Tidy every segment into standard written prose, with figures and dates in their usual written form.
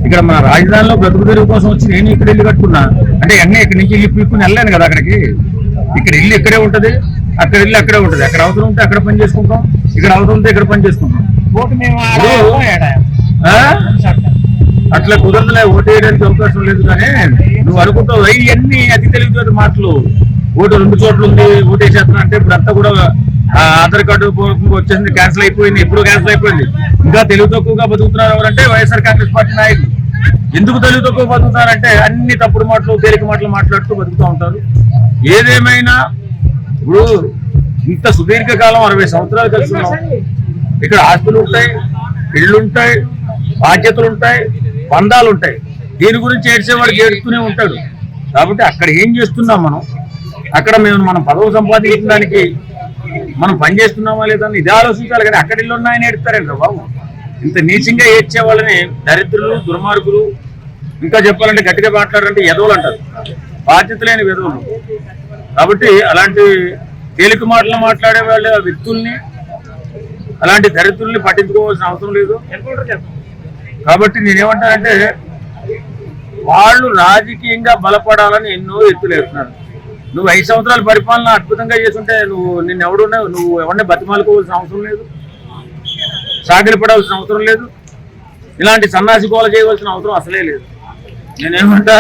ఇక్కడ మన రాజధానిలో బ్రతుకు తెరువు కోసం వచ్చి నేను ఇక్కడ ఇల్లు కట్టుకున్నా అంటే అన్నీ ఇక్కడి నుంచి ఇల్లు పీక్కుని వెళ్ళాను కదా అక్కడికి. ఇక్కడ ఇల్లు ఇక్కడే ఉంటది, అక్కడ ఇల్లు అక్కడే ఉంటది. అక్కడ అవసరం ఉంటే అక్కడ పని చేసుకుంటాం, ఇక్కడ అవసరం ఉంటే ఇక్కడ పని చేసుకుంటాం. అట్లా కుదరదులే, ఓటేయడానికి అవకాశం లేదు. కానీ నువ్వు అనుకుంటావు ఇవన్నీ అతి తెలివితేట మాటలు. ఓటు 2 చోట్ల ఉంది, ఓటేసేస్తున్నా అంటే ఇప్పుడు అంతా కూడా ఆధార్ కార్డు వచ్చేసింది, క్యాన్సిల్ అయిపోయింది, ఎప్పుడు క్యాన్సిల్ అయిపోయింది. ఇంకా తెలివి తక్కువగా బతుకుతున్నారు ఎవరంటే వైఎస్ఆర్ కాంగ్రెస్ పార్టీ నాయకులు. ఎందుకు తెలివి తక్కువ బతుకుతున్నారంటే అన్ని తప్పుడు మాటలు, తేలిక మాటలు మాట్లాడుతూ బతుకుతూ ఉంటారు. ఏదేమైనా ఇప్పుడు ఇంత సుదీర్ఘకాలం 60 సంవత్సరాలు కలిసి ఉన్నాం. ఇక్కడ ఆస్తులు ఉంటాయి, ఇళ్ళుంటాయి, బాధ్యతలు ఉంటాయి, బంధాలు ఉంటాయి. దీని గురించి ఏడ్చేవాడికి ఏడుస్తూనే ఉంటాడు. కాబట్టి అక్కడ ఏం చేస్తున్నాం మనం, అక్కడ మనం పదవి సంపాదించడానికి మనం పని చేస్తున్నామా లేదని ఇది ఆలోచించాలి. కానీ అక్కడ ఇల్లు ఉన్నాయని ఏడుస్తారండి బాబు. ఇంత నీచంగా ఏడ్చే వాళ్ళని దరిద్రులు, దుర్మార్గులు, ఇంకా చెప్పాలంటే గట్టిగా మాట్లాడాలంటే ఎదవలు అంటారు, బాధ్యత లేని ఎదవలు. కాబట్టి అలాంటి తేలిక మాటలు మాట్లాడే వాళ్ళ వ్యక్తుల్ని, అలాంటి దరిద్రుల్ని పట్టించుకోవాల్సిన అవసరం లేదు. కాబట్టి నేనేమంటానంటే వాళ్ళు రాజకీయంగా బలపడాలని ఎన్నో ఎత్తులు వేస్తున్నారు. నువ్వు 5 సంవత్సరాల పరిపాలన అద్భుతంగా చేస్తుంటే నువ్వు ఎవరిని బతిమాలుకోవాల్సిన అవసరం లేదు, సాగిలి పడాల్సిన అవసరం లేదు, ఇలాంటి సన్నాసి గోల చేయవలసిన అవసరం అసలే లేదు. నేనేమంటా,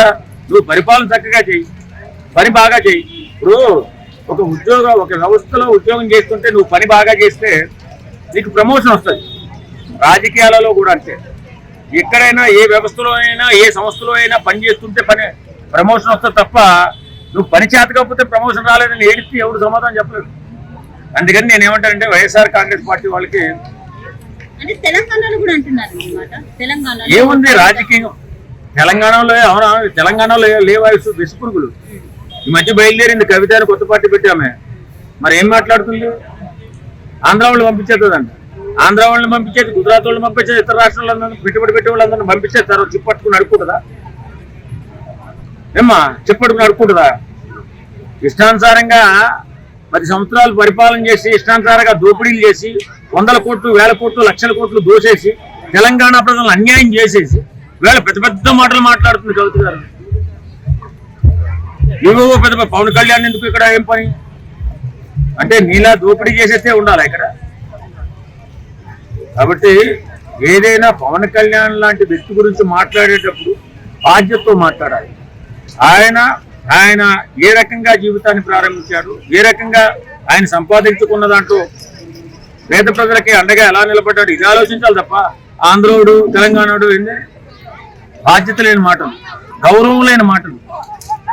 నువ్వు పరిపాలన చక్కగా చెయ్యి, పని బాగా చెయ్యి. ఇప్పుడు ఒక వ్యవస్థలో ఉద్యోగం చేస్తుంటే నువ్వు పని బాగా చేస్తే నీకు ప్రమోషన్ వస్తుంది. రాజకీయాలలో కూడా అంతే. ఎక్కడైనా ఏ వ్యవస్థలో అయినా ఏ సంస్థలో అయినా పని చేస్తుంటే ప్రమోషన్ వస్తుంది తప్ప నువ్వు పని చేత కాకపోతే ప్రమోషన్ రాలేదని ఏడిస్తే ఎవరు సమాధానం చెప్పలేదు. అందుకని నేనేమంటానంటే వైఎస్ఆర్ కాంగ్రెస్ పార్టీ వాళ్ళకి ఏముంది రాజకీయం. తెలంగాణలో లేవా విసుపురుగులు. ఈ మధ్య బయలుదేరింది కవిత అని కొత్త పార్టీ పెట్టామే, మరి ఏం మాట్లాడుతుంది? ఆంధ్ర వాళ్ళు పంపించేస్తుందంట. ఆంధ్ర వాళ్ళని పంపించేది, గుజరాత్ వాళ్ళని పంపించేది, ఇతర రాష్ట్రాలందరూ పెట్టుబడి పెట్టే వాళ్ళందరినీ పంపించేస్తారు. చిప్పట్టుకుని అడుక్కుంటుందా ఏమ్మా? చిప్పట్టుకుని అడుక్కుంటుందా? ఇష్టానుసారంగా 10 సంవత్సరాలు పరిపాలన చేసి ఇష్టానుసారంగా దోపిడీలు చేసి 100 కోట్లు, 1000 కోట్లు, లక్షల కోట్లు దోసేసి తెలంగాణ ప్రజలను అన్యాయం చేసేసి వేళ పెద్ద పెద్ద మాటలు మాట్లాడుతుంది కవిత గారు. ఏవో పెద్ద పవన్ కళ్యాణ్ ఎందుకు ఇక్కడ ఏం పని అంటే నీలా దోపిడీ చేసేస్తే ఉండాలి ఇక్కడ. కాబట్టి ఏదైనా పవన్ కళ్యాణ్ లాంటి వ్యక్తి గురించి మాట్లాడేటప్పుడు బాధ్యతతో మాట్లాడాలి. ఆయన ఏ రకంగా జీవితాన్ని ప్రారంభించాడు, ఏ రకంగా ఆయన సంపాదించుకున్న దాంట్లో పేద ప్రజలకి అండగా ఎలా నిలబడ్డాడు, ఇది ఆలోచించాలి తప్ప ఆంధ్రోడు, తెలంగాణోడు ఏంటి బాధ్యత లేని మాటలు, గౌరవం లేని మాటలు,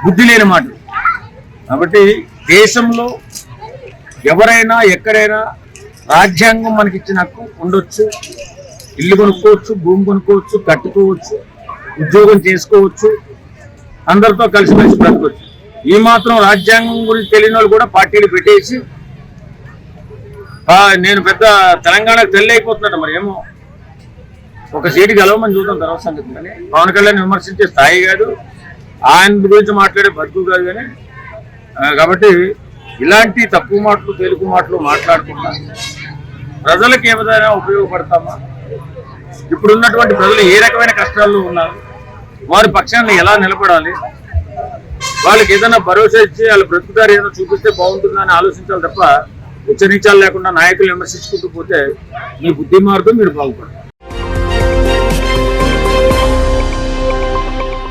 బుద్ధి లేని మాటలు. కాబట్టి దేశంలో ఎవరైనా ఎక్కడైనా రాజ్యాంగం మనకి ఇచ్చిన హక్కు ఉండొచ్చు. ఇల్లు కొనుక్కోవచ్చు, భూమి కొనుక్కోవచ్చు, కట్టుకోవచ్చు, ఉద్యోగం చేసుకోవచ్చు, అందరితో కలిసిమెలిసి బ్రతకొచ్చు. ఈ మాత్రం రాజ్యాంగం గురించి తెలియని వాళ్ళు కూడా పార్టీలు పెట్టేసి నేను పెద్ద తెలంగాణకు తెల్లి అయిపోతున్నాడు. మరి ఏమో ఒక సీటు గెలవమని చూద్దాం తర్వాత సంగతి. కానీ పవన్ కళ్యాణ్ విమర్శించే స్థాయి కాదు, ఆయన గురించి మాట్లాడే బతుకు కాదు. కానీ కాబట్టి ఇలాంటి తక్కువ మాటలు, తెలుగు మాటలు మాట్లాడకుండా ప్రజలకు ఏ విధంగా ఉపయోగపడతామా, ఇప్పుడున్నటువంటి ప్రజలు ఏ రకమైన కష్టాల్లో ఉన్నారు, వారి పక్షాన్ని ఎలా నిలబడాలి, వాళ్ళకి ఏదైనా భరోసా ఇచ్చి వాళ్ళ బ్రతుకుదారు ఏదైనా చూపిస్తే బాగుంటుందని ఆలోచించాలి తప్ప ఉచ్చరించాలు లేకుండా నాయకులు విమర్శించుకుంటూ పోతే మీ బుద్ధి మారుతూ మీరు బాగుపడతారు.